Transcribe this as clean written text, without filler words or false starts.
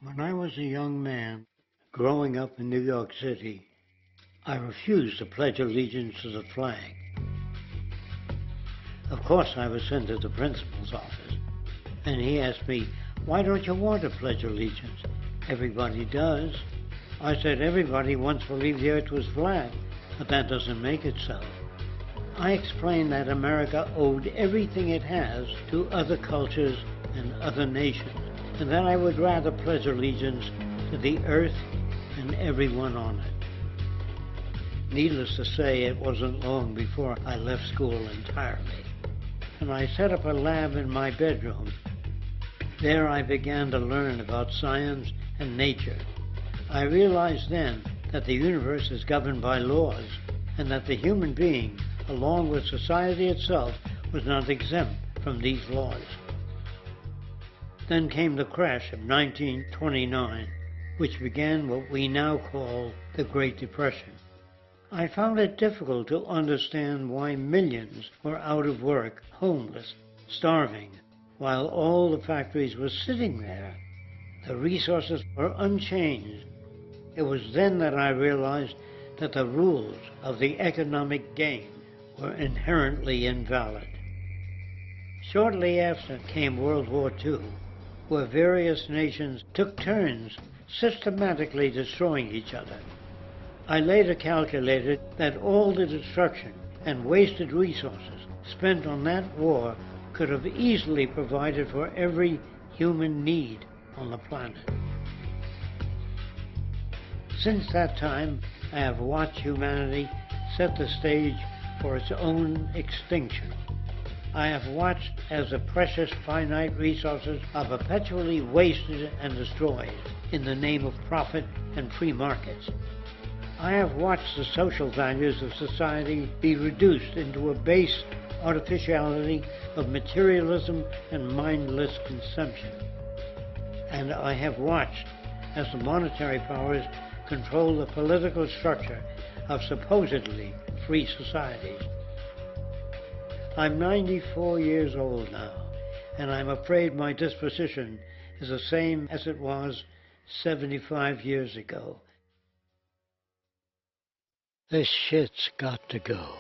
When I was a young man, growing up in New York City, I refused to pledge allegiance to the flag. Of course, I was sent to the principal's office, and he asked me, "Why don't you want to pledge allegiance? Everybody does." I said, "Everybody once believed the earth was flat, but that doesn't make it so." I explained that America owed everything it has to other cultures and other nations, and that I would rather pledge allegiance to the earth and everyone on it. Needless to say, it wasn't long before I left school entirely, and I set up a lab in my bedroom. There I began to learn about science and nature. I realized then that the universe is governed by laws, and that the human being, along with society itself, was not exempt from these laws. Then came the crash of 1929, which began what we now call the Great Depression. I found it difficult to understand why millions were out of work, homeless, starving, while all the factories were sitting there. The resources were unchanged. It was then that I realized that the rules of the economic game were inherently invalid. Shortly after came World War II, where various nations took turns systematically destroying each other. I later calculated that all the destruction and wasted resources spent on that war could have easily provided for every human need on the planet. Since that time, I have watched humanity set the stage for its own extinction. I have watched as the precious finite resources are perpetually wasted and destroyed in the name of profit and free markets. I have watched the social values of society be reduced into a base artificiality of materialism and mindless consumption. And I have watched as the monetary powers control the political structure of supposedly free societies. I'm 94 years old now, and I'm afraid my disposition is the same as it was 75 years ago. This shit's got to go.